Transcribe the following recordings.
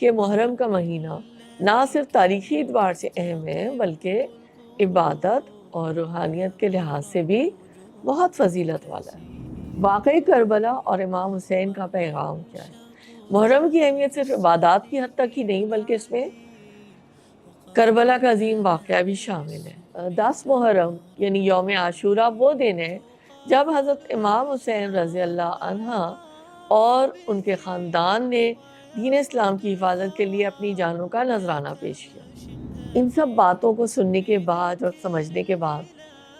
کہ محرم کا مہینہ نہ صرف تاریخی اعتبار سے اہم ہے بلکہ عبادت اور روحانیت کے لحاظ سے بھی بہت فضیلت والا ہے۔ واقعی کربلا اور امام حسین کا پیغام کیا ہے؟ محرم کی اہمیت صرف عبادات کی حد تک ہی نہیں بلکہ اس میں کربلا کا عظیم واقعہ بھی شامل ہے۔ 10 محرم یعنی یوم عاشورہ وہ دن ہے جب حضرت امام حسین رضی اللہ عنہ اور ان کے خاندان نے دین اسلام کی حفاظت کے لیے اپنی جانوں کا نذرانہ پیش کیا۔ ان سب باتوں کو سننے کے بعد اور سمجھنے کے بعد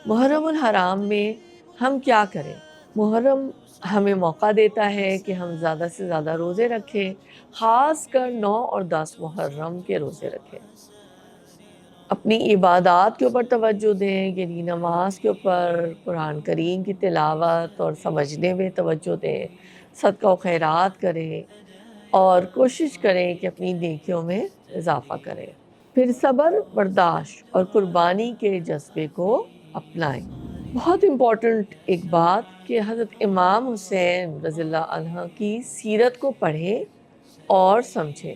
محرم الحرام میں ہم کیا کریں؟ محرم ہمیں موقع دیتا ہے کہ ہم زیادہ سے زیادہ روزے رکھیں، خاص کر 9 اور 10 محرم کے روزے رکھیں۔ اپنی عبادات کے اوپر توجہ دیں، یعنی نماز کے اوپر، قرآن کریم کی تلاوت اور سمجھنے میں توجہ دیں، صدقہ و خیرات کریں اور کوشش کریں کہ اپنی نیکیوں میں اضافہ کریں۔ پھر صبر، برداشت اور قربانی کے جذبے کو اپنائیں۔ بہت امپورٹنٹ ایک بات کہ حضرت امام حسین رضی اللہ عنہ کی سیرت کو پڑھیں اور سمجھیں۔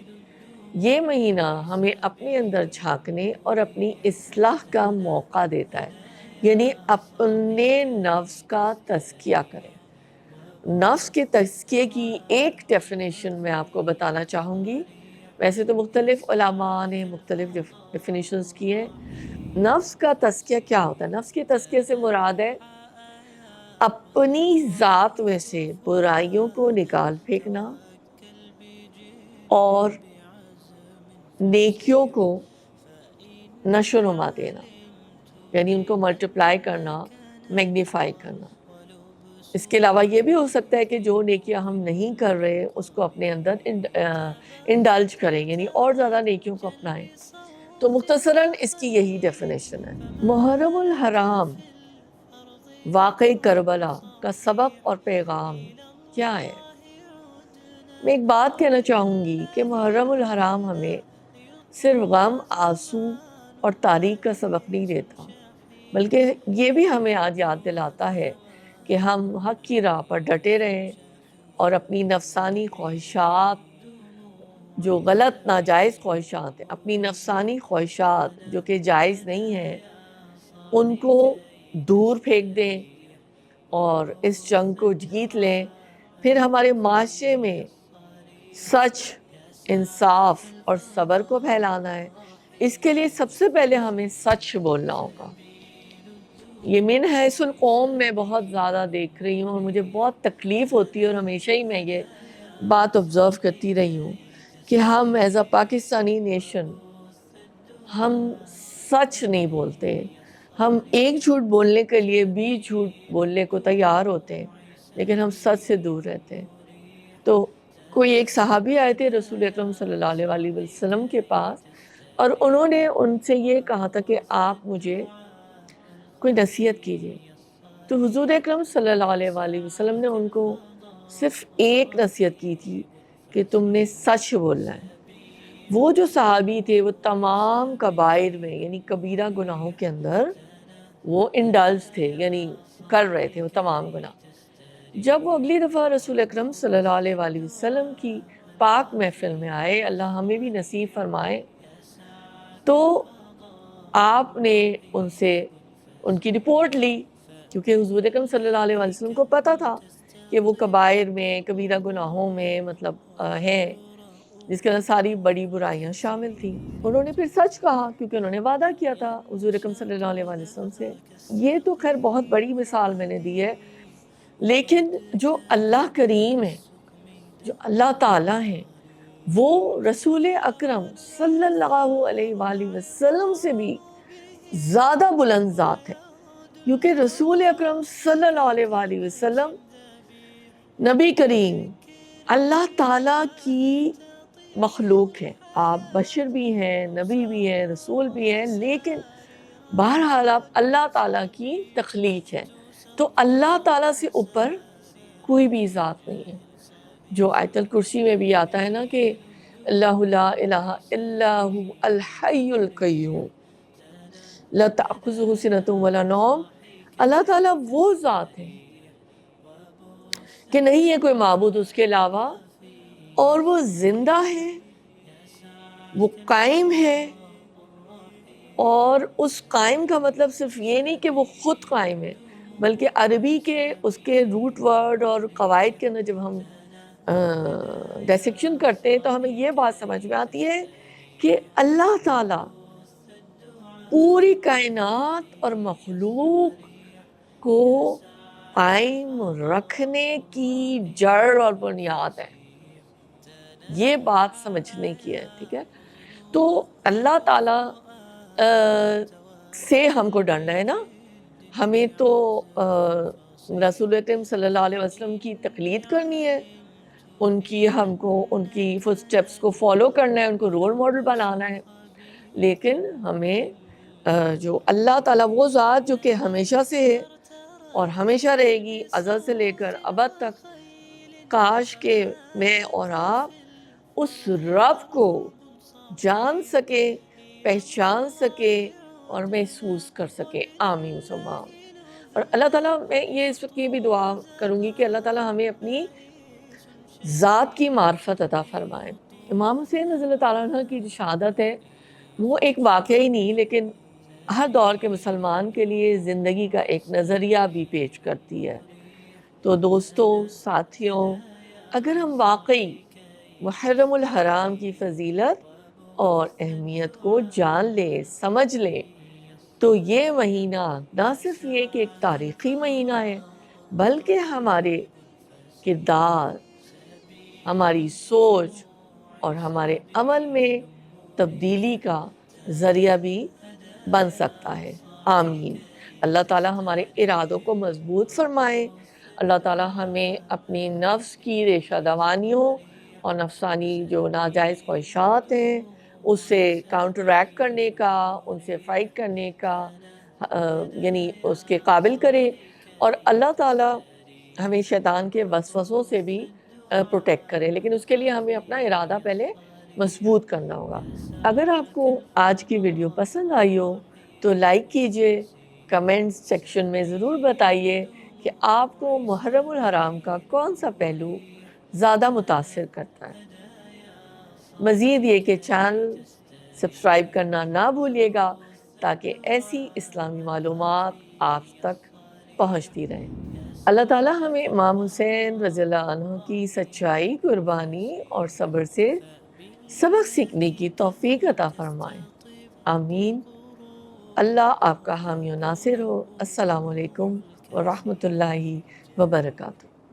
یہ مہینہ ہمیں اپنے اندر جھانکنے اور اپنی اصلاح کا موقع دیتا ہے، یعنی اپنے نفس کا تزکیہ کریں۔ نفس کے تزکیے کی ایک ڈیفینیشن میں آپ کو بتانا چاہوں گی، ویسے تو مختلف علماء نے مختلف ڈیفینیشنز کی ہیں۔ نفس کا تزکیہ کیا ہوتا ہے؟ نفس کے تزکیے سے مراد ہے اپنی ذات میں سے برائیوں کو نکال پھینکنا اور نیکیوں کو نشو و نما دینا، یعنی ان کو ملٹیپلائی کرنا، میگنیفائی کرنا۔ اس کے علاوہ یہ بھی ہو سکتا ہے کہ جو نیکیاں ہم نہیں کر رہے اس کو اپنے اندر انڈلج کریں، یعنی اور زیادہ نیکیوں کو اپنائیں۔ تو مختصراً اس کی یہی ڈیفینیشن ہے۔ محرم الحرام، واقعی کربلا کا سبق اور پیغام کیا ہے؟ میں ایک بات کہنا چاہوں گی کہ محرم الحرام ہمیں صرف غم، آنسو اور تاریخ کا سبق نہیں دیتا، بلکہ یہ بھی ہمیں آج یاد دلاتا ہے کہ ہم حق کی راہ پر ڈٹے رہیں اور اپنی نفسانی خواہشات، جو غلط ناجائز خواہشات ہیں، اپنی نفسانی خواہشات جو کہ جائز نہیں ہیں، ان کو دور پھینک دیں اور اس جنگ کو جیت لیں۔ پھر ہمارے معاشرے میں سچ، انصاف اور صبر کو پھیلانا ہے۔ اس کے لیے سب سے پہلے ہمیں سچ بولنا ہوگا۔ یہ من حیث القوم میں بہت زیادہ دیکھ رہی ہوں اور مجھے بہت تکلیف ہوتی ہے، اور ہمیشہ ہی میں یہ بات آبزرو کرتی رہی ہوں کہ ہم ایز اے پاکستانی نیشن ہم سچ نہیں بولتے۔ ہم ایک جھوٹ بولنے کے لیے 20 جھوٹ بولنے کو تیار ہوتے ہیں، لیکن ہم سچ سے دور رہتے ہیں۔ تو کوئی ایک صحابی آئے تھے رسول اکرم صلی اللہ علیہ وسلم کے پاس، اور انہوں نے ان سے یہ کہا تھا کہ آپ مجھے کوئی نصیحت کیجیے۔ تو حضور اکرم صلی اللہ علیہ وسلم نے ان کو صرف ایک نصیحت کی تھی کہ تم نے سچ بولنا ہے۔ وہ جو صحابی تھے وہ تمام کبائر میں، یعنی کبیرہ گناہوں کے اندر وہ انڈلج تھے، یعنی کر رہے تھے وہ تمام گناہ۔ جب وہ اگلی دفعہ رسول اکرم صلی اللہ علیہ وسلم کی پاک محفل میں آئے، اللہ ہمیں بھی نصیب فرمائے، تو آپ نے ان سے ان کی رپورٹ لی، کیونکہ حضور اکرم صلی اللہ علیہ وسلم کو پتہ تھا کہ وہ کبائر میں، کبیرہ گناہوں میں ہیں، جس کے اندر ساری بڑی برائیاں شامل تھیں۔ انہوں نے پھر سچ کہا، کیونکہ انہوں نے وعدہ کیا تھا حضور اکرم صلی اللہ علیہ وسلم سے۔ یہ تو خیر بہت بڑی مثال میں نے دی ہے، لیکن جو اللہ کریم ہے، جو اللہ تعالیٰ ہے، وہ رسول اکرم صلی اللہ علیہ وآلہ وسلم سے بھی زیادہ بلند ذات ہے، کیونکہ رسول اکرم صلی اللہ علیہ وآلہ وسلم نبی کریم اللہ تعالیٰ کی مخلوق ہے۔ آپ بشر بھی ہیں، نبی بھی ہیں، رسول بھی ہیں، لیکن بہرحال آپ اللہ تعالیٰ کی تخلیق ہے۔ تو اللہ تعالیٰ سے اوپر کوئی بھی ذات نہیں ہے، جو آیت الکرسی میں بھی آتا ہے نا کہ اللہ لا الہ الا ہو الحی القیوم لا تأخذہ سنۃ ولا نوم۔ اللہ تعالیٰ وہ ذات ہے کہ نہیں ہے کوئی معبود اس کے علاوہ، اور وہ زندہ ہے، وہ قائم ہے، اور اس قائم کا مطلب صرف یہ نہیں کہ وہ خود قائم ہے، بلکہ عربی کے اس کے روٹ ورڈ اور قواعد کے اندر جب ہم ڈیسیکشن کرتے ہیں تو ہمیں یہ بات سمجھ میں آتی ہے کہ اللہ تعالیٰ پوری کائنات اور مخلوق کو قائم رکھنے کی جڑ اور بنیاد ہے. یہ بات سمجھنے کی ہے، ٹھیک ہے. تو اللہ تعالیٰ سے ہم کو ڈرنا ہے نا. ہمیں تو رسول اکرم صلی اللہ علیہ وسلم کی تقلید کرنی ہے، ان کی ہم کو ان کی فٹ سٹیپس کو فالو کرنا ہے، ان کو رول ماڈل بنانا ہے. لیکن ہمیں جو اللہ تعالیٰ وہ ذات جو کہ ہمیشہ سے ہے اور ہمیشہ رہے گی ازل سے لے کر ابد تک، کاش کہ میں اور آپ اس رب کو جان سکے، پہچان سکے اور محسوس کر سکے. آمین ثم آمین. اور اللہ تعالیٰ، میں یہ اس وقت یہ بھی دعا کروں گی کہ اللہ تعالیٰ ہمیں اپنی ذات کی معرفت عطا فرمائے. امام حسین رضی اللہ تعالیٰ عنہ کی جو شہادت ہے وہ ایک واقعہ ہی نہیں، لیکن ہر دور کے مسلمان کے لیے زندگی کا ایک نظریہ بھی پیش کرتی ہے. تو دوستوں، ساتھیوں، اگر ہم واقعی محرم الحرام کی فضیلت اور اہمیت کو جان لیں، سمجھ لیں، تو یہ مہینہ نہ صرف یہ کہ ایک تاریخی مہینہ ہے، بلکہ ہمارے کردار، ہماری سوچ اور ہمارے عمل میں تبدیلی کا ذریعہ بھی بن سکتا ہے. آمین. اللہ تعالیٰ ہمارے ارادوں کو مضبوط فرمائے. اللہ تعالیٰ ہمیں اپنی نفس کی ریشہ دوانیوں اور نفسانی جو ناجائز خواہشات ہیں اس سے کاؤنٹریکٹ کرنے کا، ان سے فائٹ کرنے کا یعنی اس کے قابل کرے. اور اللہ تعالیٰ ہمیں شیطان کے وسوسوں سے بھی پروٹیکٹ کرے، لیکن اس کے لیے ہمیں اپنا ارادہ پہلے مضبوط کرنا ہوگا. اگر آپ کو آج کی ویڈیو پسند آئی ہو تو لائک کیجئے، کمنٹس سیکشن میں ضرور بتائیے کہ آپ کو محرم الحرام کا کون سا پہلو زیادہ متاثر کرتا ہے. مزید یہ کہ چینل سبسکرائب کرنا نہ بھولیے گا تاکہ ایسی اسلامی معلومات آپ تک پہنچتی رہیں. اللہ تعالیٰ ہمیں امام حسین رضی اللہ عنہ کی سچائی، قربانی اور صبر سے سبق سیکھنے کی توفیق عطا فرمائے. آمین. اللہ آپ کا حامی و ناصر ہو. السلام علیکم ورحمۃ اللہ وبرکاتہ.